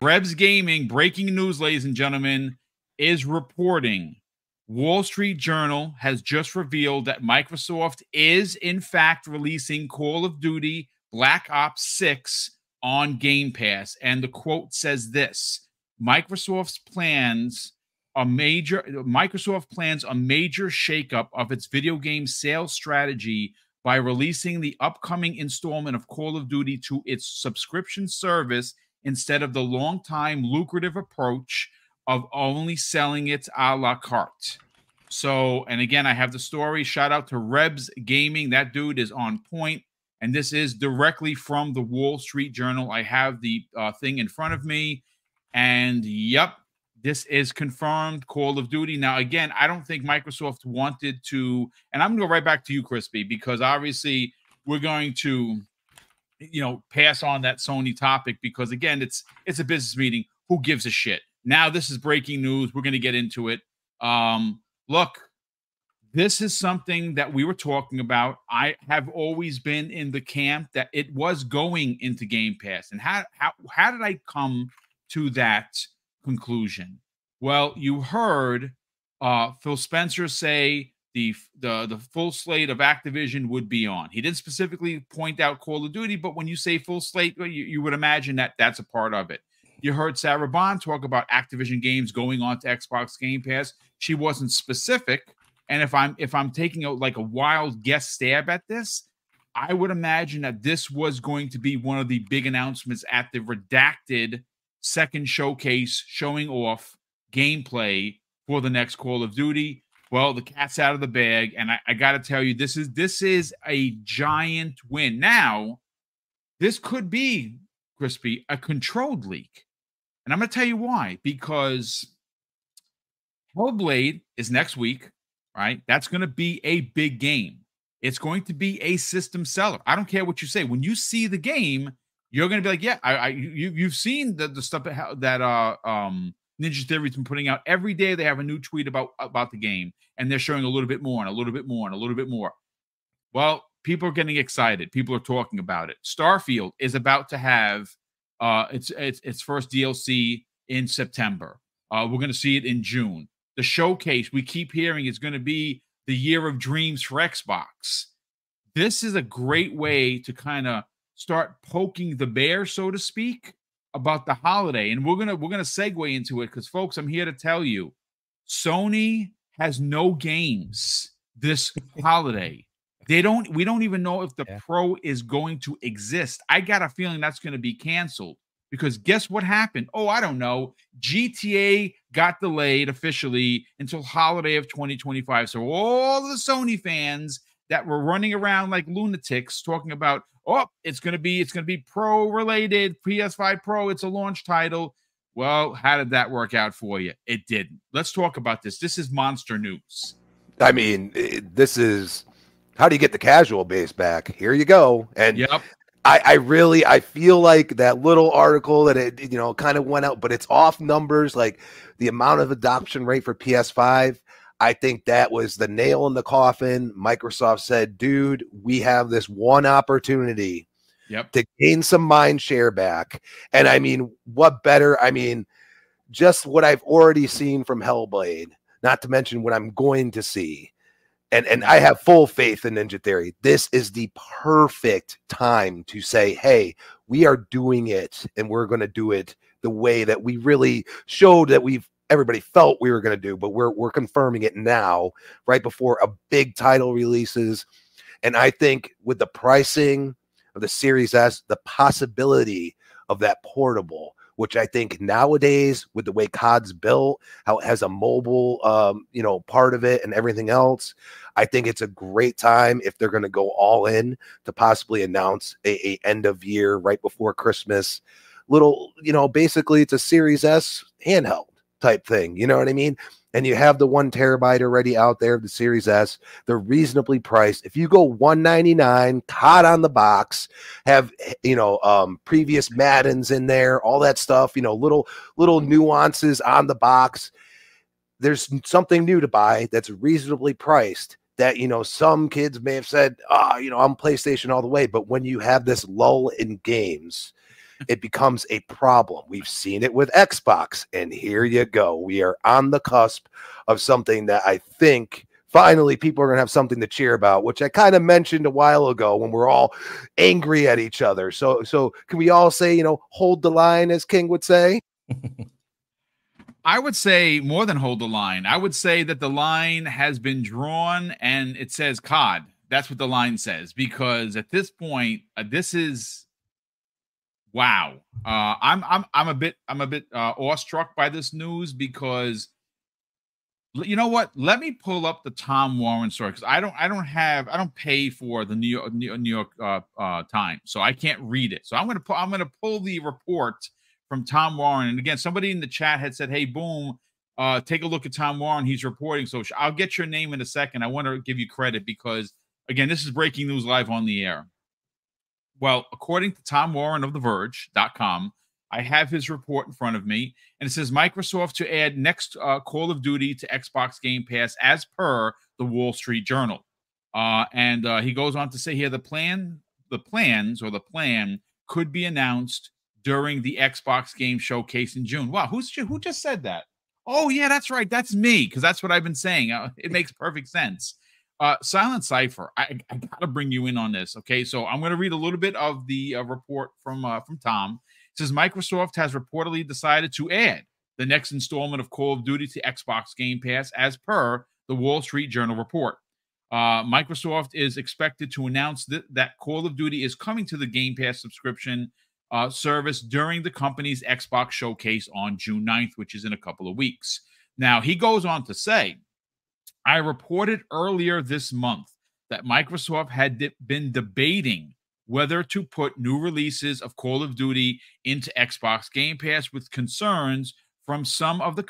Rebs Gaming, breaking news, ladies and gentlemen, is reporting Wall Street Journal has just revealed that Microsoft is, in fact, releasing Call of Duty Black Ops 6 on Game Pass. And the quote says this: Microsoft plans a major shakeup of its video game sales strategy by releasing the upcoming installment of Call of Duty to its subscription service instead of the long-time lucrative approach of only selling it a la carte. So, and again, I have the story. Shout out to Rebs Gaming. That dude is on point. And this is directly from the Wall Street Journal. I have the thing in front of me. And yep, this is confirmed. Call of Duty. Now, again, I don't think Microsoft wanted to, and I'm going to go right back to you, Crispy, because obviously we're going to, pass on that Sony topic because, again, it's a business meeting. Who gives a shit? Now, this is breaking news. We're going to get into it. Look, this is something that we were talking about. I have always been in the camp that it was going into Game Pass. And how did I come to that conclusion? Well, you heard Phil Spencer say the full slate of Activision would be on. He didn't specifically point out Call of Duty, but when you say full slate, you would imagine that that's a part of it. You heard Sarah Bond talk about Activision games going on to Xbox Game Pass. She wasn't specific. And if I'm taking a wild guess stab at this, I would imagine that this was going to be one of the big announcements at the redacted second showcase showing off gameplay for the next Call of Duty. Well, the cat's out of the bag, and I got to tell you, this is a giant win. Now, this could be, Crispy, a controlled leak. And I'm going to tell you why. Because Hellblade is next week, right? That's going to be a big game. It's going to be a system seller. I don't care what you say. When you see the game, you're going to be like, yeah, you've seen the stuff that Ninja Theory's been putting out. Every day they have a new tweet about the game, and they're showing a little bit more and a little bit more and a little bit more. Well, people are getting excited. People are talking about it. Starfield is about to have its first DLC in September. We're going to see it in June. The showcase, we keep hearing, is going to be the year of dreams for Xbox. This is a great way to kind of start poking the bear, so to speak, about the holiday. And we're gonna segue into it because, folks, I'm here to tell you, Sony has no games this holiday. We don't even know if the Pro is going to exist. I got a feeling that's going to be canceled because guess what happened? Oh, I don't know. GTA got delayed officially until holiday of 2025. So all the Sony fans that were running around like lunatics talking about, oh, it's going to be Pro related, PS5 Pro, it's a launch title. Well, how did that work out for you? It didn't. Let's talk about this. This is monster news. I mean, this is, how do you get the casual base back? Here you go. And yep. I feel like that little article that it kind of went out, but it's off numbers, like the amount of adoption rate for PS5. I think that was the nail in the coffin. Microsoft said, dude, we have this one opportunity to gain some mind share back. And I mean, what better? I mean, just what I've already seen from Hellblade, not to mention what I'm going to see. And I have full faith in Ninja Theory. This is the perfect time to say, hey, we are doing it, and we're going to do it the way that we really showed that everybody felt we were going to do, but we're confirming it now, right before a big title releases. And I think with the pricing of the Series S, the possibility of that portable, which I think nowadays with the way COD's built, how it has a mobile, part of it and everything else, I think it's a great time if they're going to go all in to possibly announce a end of year right before Christmas. Basically it's a Series S handheld type thing. You know what I mean? And you have the 1 terabyte already out there, the Series S. They're reasonably priced. If you go $199, COD on the box, have previous Maddens in there, all that stuff, little nuances on the box. There's something new to buy that's reasonably priced. That some kids may have said, I'm PlayStation all the way. But when you have this lull in games, it becomes a problem. We've seen it with Xbox, and here you go. We are on the cusp of something that I think finally people are going to have something to cheer about, which I kind of mentioned a while ago when we're all angry at each other. So can we all say, hold the line, as King would say? I would say more than hold the line. I would say that the line has been drawn and it says COD. That's what the line says, because at this point, this is wow. I'm a bit awestruck by this news, because you know what? Let me pull up the Tom Warren story, because I don't pay for the New York Times, so I can't read it. So I'm gonna pull the report from Tom Warren. And again, somebody in the chat had said, "Hey, Boom, take a look at Tom Warren. He's reporting." So I'll get your name in a second. I want to give you credit because, again, this is breaking news live on the air. Well, according to Tom Warren of TheVerge.com, I have his report in front of me, and it says Microsoft to add next Call of Duty to Xbox Game Pass as per the Wall Street Journal. And he goes on to say here the plan could be announced during the Xbox Game Showcase in June. Wow, who just said that? Oh, yeah, that's right. That's me, because that's what I've been saying. It makes perfect sense. Silent Cypher, I gotta bring you in on this. Okay, so I'm going to read a little bit of the report from Tom. It says Microsoft has reportedly decided to add the next installment of Call of Duty to Xbox Game Pass as per the Wall Street Journal report. Microsoft is expected to announce that Call of Duty is coming to the Game Pass subscription service during the company's Xbox showcase on June 9th, which is in a couple of weeks. Now, he goes on to say, I reported earlier this month that Microsoft had been debating whether to put new releases of Call of Duty into Xbox Game Pass, with concerns from some at the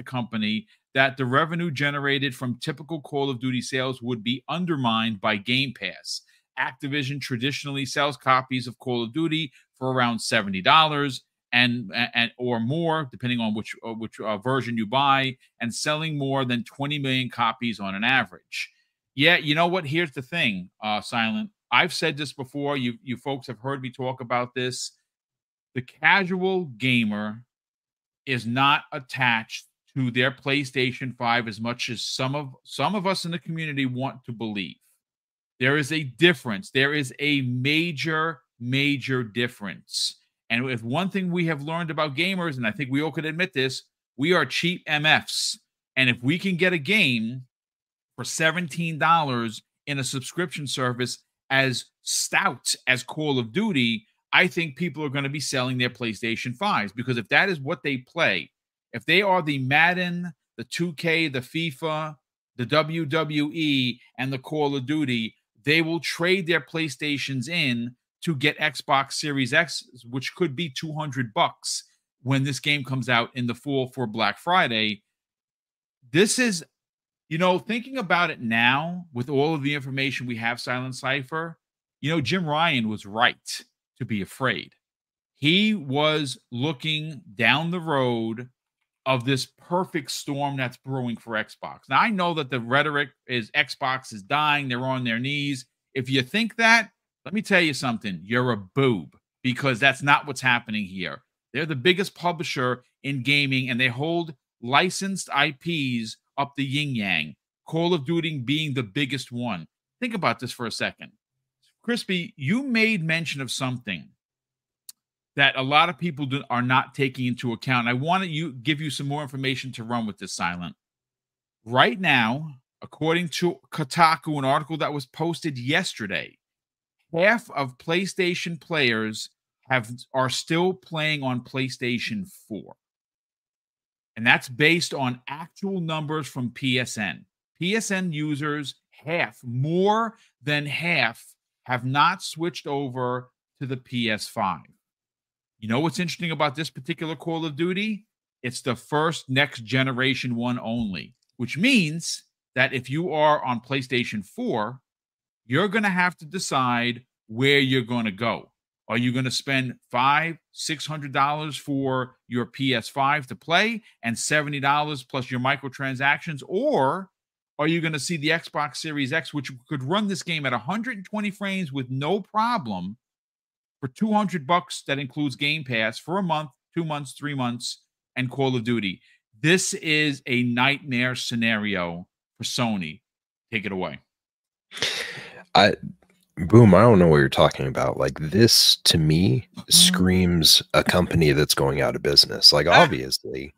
company that the revenue generated from typical Call of Duty sales would be undermined by Game Pass. Activision traditionally sells copies of Call of Duty for around $70 and or more, depending on which version you buy, and selling more than 20 million copies on an average. Yeah, you know what? Here's the thing, Silent. I've said this before. You folks have heard me talk about this. The casual gamer is not attached to their PlayStation 5 as much as some of us in the community want to believe. There is a difference. There is a major difference. And if one thing we have learned about gamers, and I think we all could admit this, we are cheap MFs. And if we can get a game for $17 in a subscription service as stout as Call of Duty, I think people are going to be selling their PlayStation 5s, because if that is what they play, if they are the Madden, the 2K, the FIFA, the WWE, and the Call of Duty, they will trade their PlayStations in to get Xbox Series X, which could be $200 when this game comes out in the fall for Black Friday. This is, thinking about it now with all of the information we have, Silent Cypher, Jim Ryan was right to be afraid. He was looking down the road of this perfect storm that's brewing for Xbox. Now, I know that the rhetoric is Xbox is dying, they're on their knees. If you think that, let me tell you something, you're a boob, because that's not what's happening here. They're the biggest publisher in gaming, and they hold licensed IPs up the yin-yang, Call of Duty being the biggest one. Think about this for a second. Crispy, you made mention of something that a lot of people are not taking into account. I want to give you some more information to run with this, Silent. Right now, according to Kotaku, an article that was posted yesterday, half of PlayStation players are still playing on PlayStation 4. And that's based on actual numbers from PSN. PSN users, more than half, have not switched over to the PS5. You know what's interesting about this particular Call of Duty? It's the first next generation one only, which means that if you are on PlayStation 4, you're going to have to decide where you're going to go. Are you going to spend $500-$600 for your PS5 to play and $70 plus your microtransactions? Or are you going to see the Xbox Series X, which could run this game at 120 frames with no problem, for $200. That includes Game Pass for a month, 2 months, 3 months, and Call of Duty. This is a nightmare scenario for Sony. Take it away. Boom, I don't know what you're talking about. Like, this to me screams a company that's going out of business. Like, obviously,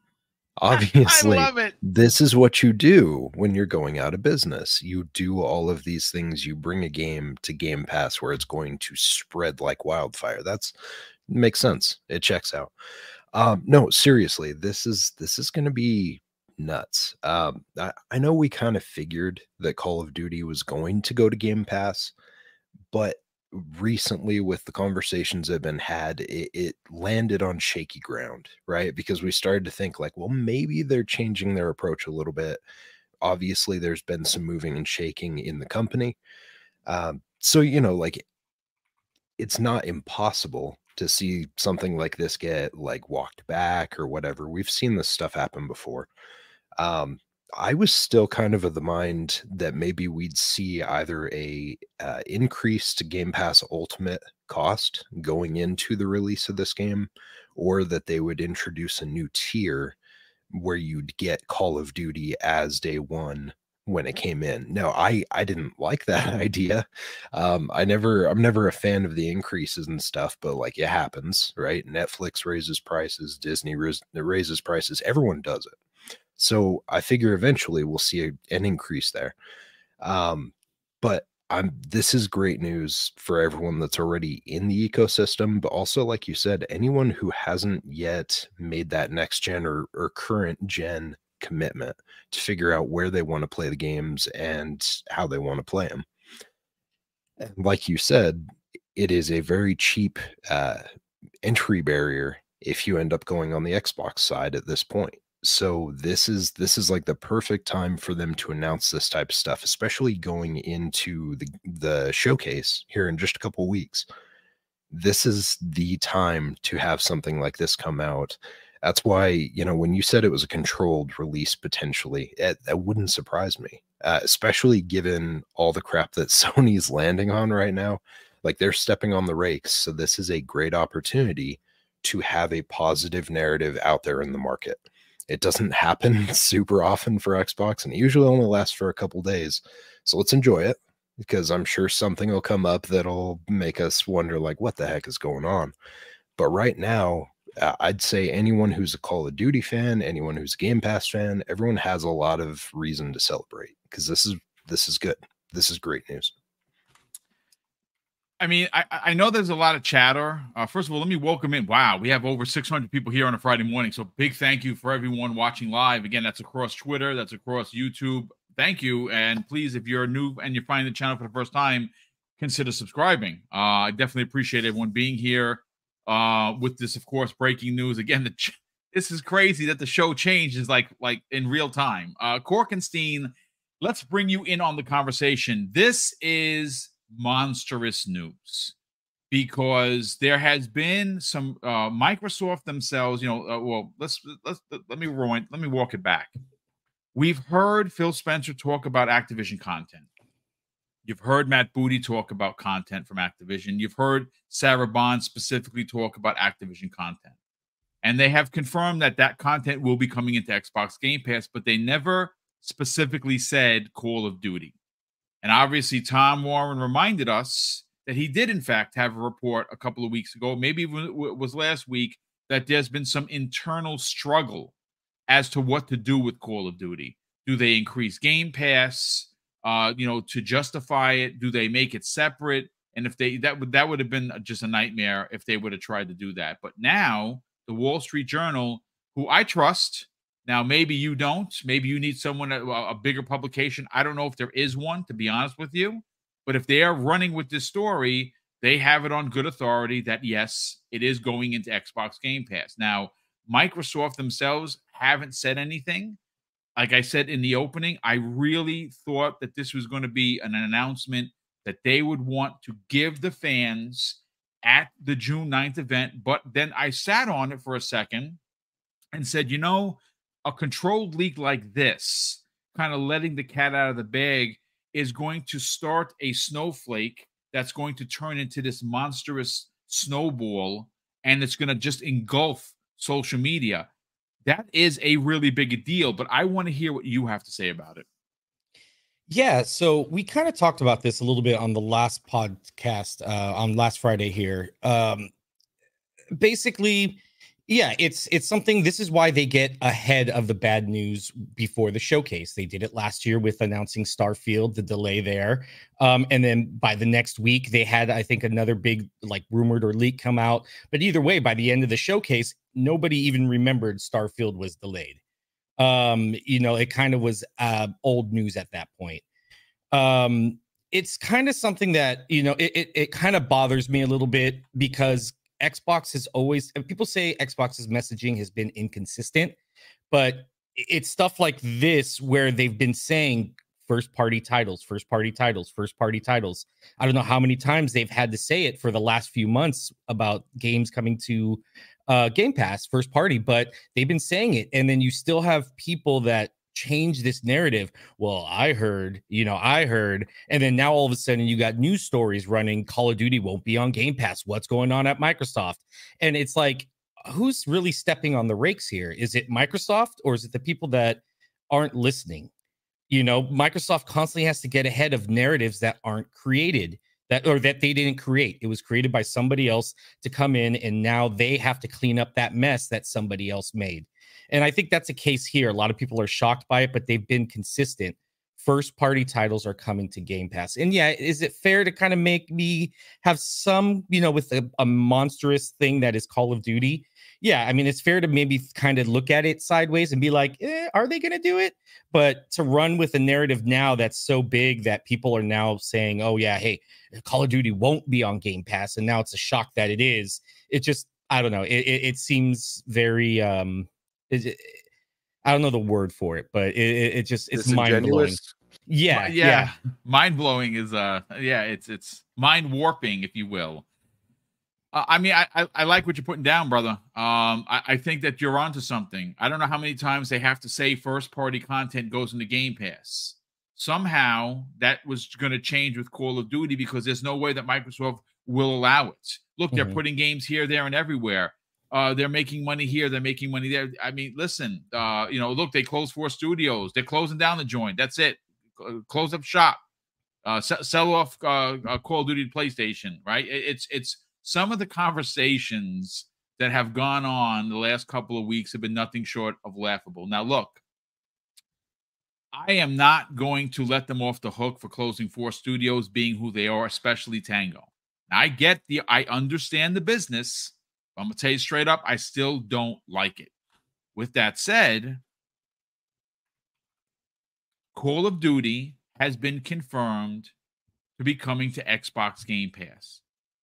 I love it. this is what you do when you're going out of business. You do all of these things. You bring a game to Game Pass where it's going to spread like wildfire. That's makes sense. It checks out. No, seriously, this is going to be nuts. I know we kind of figured that Call of Duty was going to go to Game Pass, but recently with the conversations that have been had, it landed on shaky ground, right? Because we started to think like, well, maybe they're changing their approach a little bit. Obviously, there's been some moving and shaking in the company. So, like, it's not impossible to see something like this get like walked back or whatever. We've seen this stuff happen before. I was still kind of the mind that maybe we'd see either a increased Game Pass Ultimate cost going into the release of this game, or that they would introduce a new tier where you'd get Call of Duty as day one when it came in. No, I didn't like that idea. I'm never a fan of the increases and stuff, but like, it happens, right? Netflix raises prices, Disney raises prices, everyone does it. So I figure eventually we'll see an increase there. But this is great news for everyone that's already in the ecosystem, but also, like you said, anyone who hasn't yet made that next gen or current gen commitment to figure out where they want to play the games and how they want to play them. And like you said, it is a very cheap entry barrier if you end up going on the Xbox side at this point. So this is like the perfect time for them to announce this type of stuff, especially going into the showcase here in just a couple of weeks. This is the time to have something like this come out. That's why, when you said it was a controlled release potentially, that wouldn't surprise me, especially given all the crap that Sony's landing on right now. Like, they're stepping on the rakes. So this is a great opportunity to have a positive narrative out there in the market. It doesn't happen super often for Xbox, and it usually only lasts for a couple days. So let's enjoy it, because I'm sure something will come up that'll make us wonder, like, what the heck is going on? But right now, I'd say anyone who's a Call of Duty fan, anyone who's a Game Pass fan, everyone has a lot of reason to celebrate, because this is good. This is great news. I mean, I know there's a lot of chatter. First of all, let me welcome in. Wow, we have over 600 people here on a Friday morning. So big thank you for everyone watching live. Again, that's across Twitter, that's across YouTube. Thank you. And please, if you're new and you're finding the channel for the first time, consider subscribing. I definitely appreciate everyone being here with this, of course, breaking news. Again, this is crazy that the show changes like in real time. Korkenstein, let's bring you in on the conversation. This is monstrous news, because there has been some Microsoft themselves, well, let me walk it back. We've heard Phil Spencer talk about Activision content. You've heard Matt Booty talk about content from Activision. You've heard Sarah Bond specifically talk about Activision content. And they have confirmed that content will be coming into Xbox Game Pass, but they never specifically said Call of Duty. And obviously, Tom Warren reminded us that he did, in fact, have a report a couple of weeks ago, maybe it was last week, that there's been some internal struggle as to what to do with Call of Duty. Do they increase Game Pass, to justify it? Do they make it separate? And if that would have been just a nightmare if they would have tried to do that. But now the Wall Street Journal, who I trust. Now, maybe you don't. Maybe you need someone, a bigger publication. I don't know if there is one, to be honest with you. But if they are running with this story, they have it on good authority that, yes, it is going into Xbox Game Pass. Now, Microsoft themselves haven't said anything. Like I said in the opening, I really thought that this was going to be an announcement that they would want to give the fans at the June 9th event. But then I sat on it for a second and said, a controlled leak like this, kind of letting the cat out of the bag, is going to start a snowflake that's going to turn into this monstrous snowball and it's going to just engulf social media. That is a really big deal, but I want to hear what you have to say about it. Yeah, so we kind of talked about this a little bit on the last podcast on last Friday here. Basically, yeah, it's something. This is why they get ahead of the bad news before the showcase. They did it last year with announcing Starfield, the delay there, and then by the next week they had, I think, another big like rumored or leak come out. But either way, by the end of the showcase, nobody even remembered Starfield was delayed. It kind of was old news at that point. It's kind of something that it kind of bothers me a little bit because Xbox has always, and people say Xbox's messaging has been inconsistent, but it's stuff like this where they've been saying first party titles, first party titles, first party titles. I don't know how many times they've had to say it for the last few months about games coming to Game Pass first party, but they've been saying it. And then you still have people that change this narrative. Well, I heard. And then now all of a sudden you got news stories running. Call of Duty won't be on Game Pass. What's going on at Microsoft? And it's like, who's really stepping on the rakes here? Is it Microsoft or is it the people that aren't listening? Microsoft constantly has to get ahead of narratives that aren't created, that they didn't create. It was created by somebody else to come in, and now they have to clean up that mess that somebody else made. And I think that's a case here. A lot of people are shocked by it, but they've been consistent. First party titles are coming to Game Pass. And yeah, is it fair to kind of make me have some, with a monstrous thing that is Call of Duty? Yeah, I mean, it's fair to maybe kind of look at it sideways and be like, are they going to do it? But to run with a narrative now that's so big that people are now saying, oh, yeah, hey, Call of Duty won't be on Game Pass. And now it's a shock that it is. It just, I don't know. It seems very, I don't know the word for it, but it's mind blowing. Yeah. Mind blowing is it's mind warping, if you will. I mean, I like what you're putting down, brother. I think that you're onto something. I don't know how many times they have to say first party content goes into Game Pass. Somehow that was going to change with Call of Duty because there's no way that Microsoft will allow it. Look, they're putting games here, there, and everywhere. They're making money here. They're making money there. I mean, listen, look, they closed 4 studios. They're closing down the joint. That's it. Close up shop. Sell off Call of Duty to PlayStation, right? It's some of the conversations that have gone on the last couple of weeks have been nothing short of laughable. Now, look, I am not going to let them off the hook for closing 4 studios, being who they are, especially Tango. Now, I understand the business. I'm going to tell you straight up, I still don't like it. With that said, Call of Duty has been confirmed to be coming to Xbox Game Pass.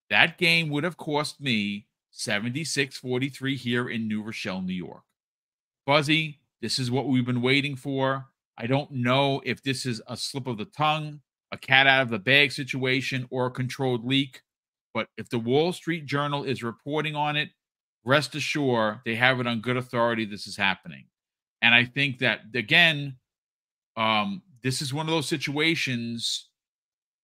That game would have cost me $76.43 here in New Rochelle, New York. Fuzzy, this is what we've been waiting for. I don't know if this is a slip of the tongue, a cat out of the bag situation, or a controlled leak. But if the Wall Street Journal is reporting on it, rest assured they have it on good authority this is happening. And I think that, again, this is one of those situations,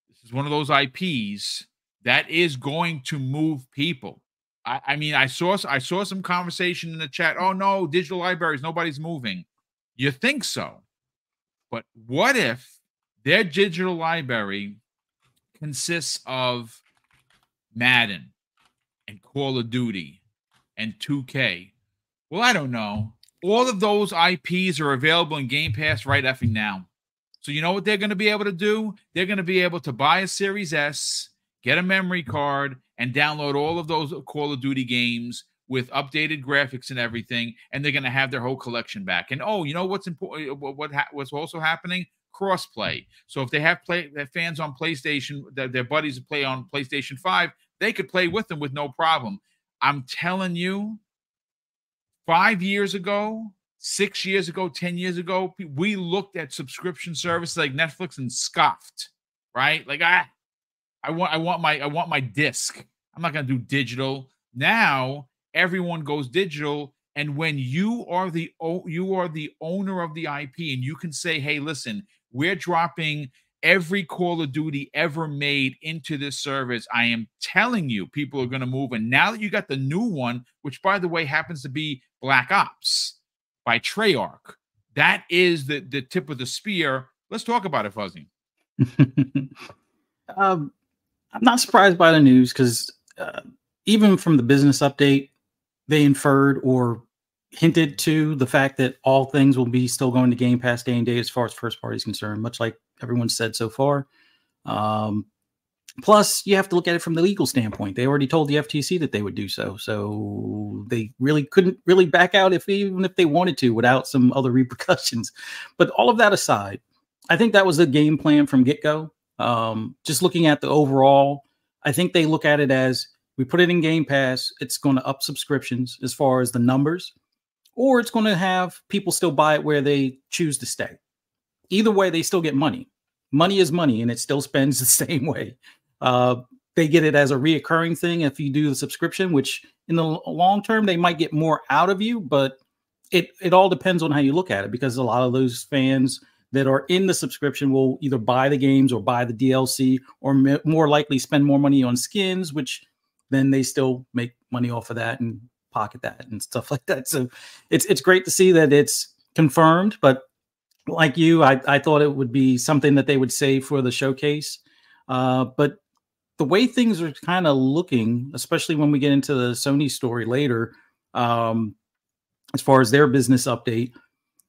this is one of those IPs that is going to move people. I mean, I saw some conversation in the chat. Oh, no, digital libraries, nobody's moving. You think so. But what if their digital library consists of Madden and Call of Duty and 2K? Well, I don't know. All of those IPs are available in Game Pass right effing now. So you know what they're going to be able to do? They're going to be able to buy a Series S, get a memory card, and download all of those Call of Duty games with updated graphics and everything, and they're going to have their whole collection back. And oh, you know what's important? What's also happening? Crossplay. So if they have fans on PlayStation, their buddies play on PlayStation 5, they could play with them with no problem. I'm telling you, 5 years ago, 6 years ago, 10 years ago, we looked at subscription services like Netflix and scoffed, right? Like I want my disc. I'm not going to do digital. Now everyone goes digital, and when you are the owner of the IP, and you can say, "Hey, listen, we're dropping every Call of Duty ever made into this service. I am telling you, people are going to move. And now that you got the new one, which by the way happens to be Black Ops by Treyarch, that is the tip of the spear. Let's talk about it, Fuzzy. I'm not surprised by the news because even from the business update, they inferred or hinted to the fact that all things will be still going to Game Pass day and day as far as first party is concerned, much like everyone said so far. Plus, you have to look at it from the legal standpoint. They already told the FTC that they would do so. So they really couldn't really back out even if they wanted to without some other repercussions. But all of that aside, I think that was the game plan from get-go. Just looking at the overall, I think they look at it as we put it in Game Pass, it's going to up subscriptions as far as the numbers, or it's going to have people still buy it where they choose to stay. Either way, they still get money. Money is money, and it still spends the same way. They get it as a reoccurring thing if you do the subscription, which in the long term, they might get more out of you, but it all depends on how you look at it, because a lot of those fans that are in the subscription will either buy the games or buy the DLC, or more likely spend more money on skins, which then they still make money off of that and pocket that and stuff like that. So it's great to see that it's confirmed, but like you, I thought it would be something that they would save for the showcase. But the way things are kind of looking, especially when we get into the Sony story later, as far as their business update,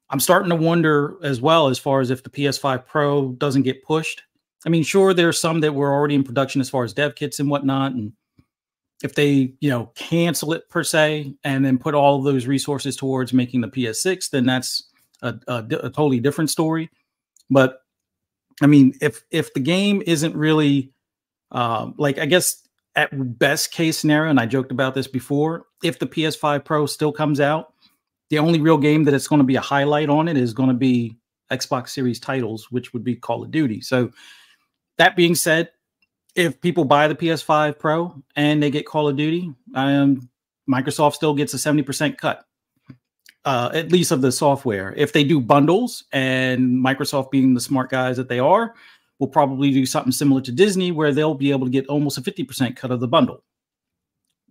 I'm starting to wonder as well, as far as if the PS5 Pro doesn't get pushed. I mean, sure, there's some that were already in production as far as dev kits and whatnot. And if they, cancel it per se, and then put all of those resources towards making the PS6, then that's a totally different story. But I mean, if the game isn't really I guess at best case scenario, and I joked about this before, if the PS5 Pro still comes out, the only real game that it's going to be a highlight on it is going to be Xbox Series titles, which would be Call of Duty. So that being said, if people buy the PS5 Pro and they get Call of Duty, Microsoft still gets a 70% cut, at least of the software. If they do bundles, and Microsoft, being the smart guys that they are, will probably do something similar to Disney, where they'll be able to get almost a 50% cut of the bundle.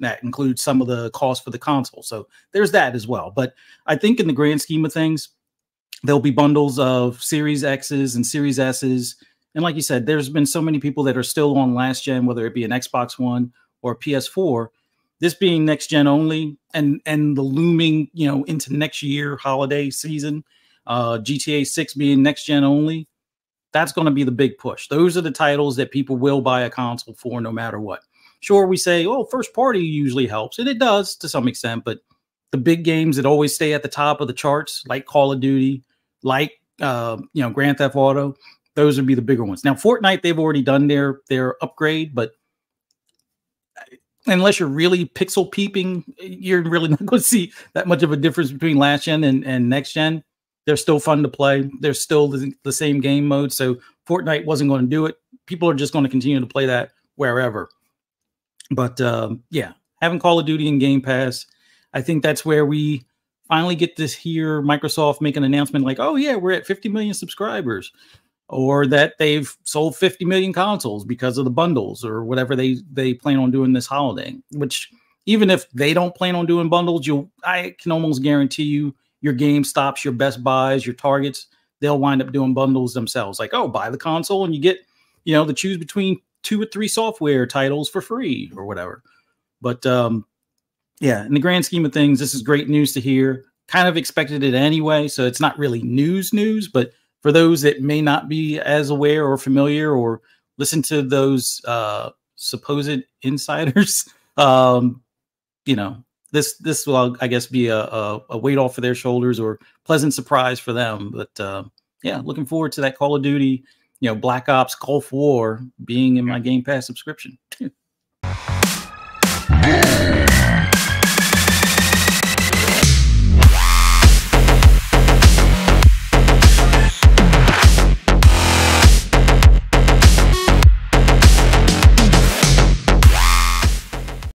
That includes some of the cost for the console. So there's that as well. But I think in the grand scheme of things, there'll be bundles of Series X's and Series S's. And like you said, there's been so many people that are still on last gen, whether it be an Xbox One or PS4. This being next gen only, and the looming, into next year holiday season, GTA 6 being next gen only, that's going to be the big push. Those are the titles that people will buy a console for no matter what. Sure, we say, first party usually helps, and it does to some extent, but the big games that always stay at the top of the charts, like Call of Duty, like Grand Theft Auto, those would be the bigger ones. Now, Fortnite, they've already done their upgrade, but unless you're really pixel peeping, you're really not going to see that much of a difference between last gen and next gen. They're still fun to play. They're still the same game mode. So Fortnite wasn't going to do it. People are just going to continue to play that wherever. But having Call of Duty in Game Pass, I think that's where we finally get to hear Microsoft make an announcement like, oh yeah, we're at 50 million subscribers, or that they've sold 50 million consoles because of the bundles or whatever they plan on doing this holiday. Which, even if they don't plan on doing bundles, I can almost guarantee you your GameStops, your Best Buys, your Targets, they'll wind up doing bundles themselves. Like, buy the console and you get, to choose between 2 or 3 software titles for free or whatever. But in the grand scheme of things, this is great news to hear. Kind of expected it anyway, so it's not really news, but for those that may not be as aware or familiar or listen to those supposed insiders, this will, I guess, be a weight off of their shoulders or pleasant surprise for them. But looking forward to that Call of Duty, Black Ops, Gulf War being in my Game Pass subscription.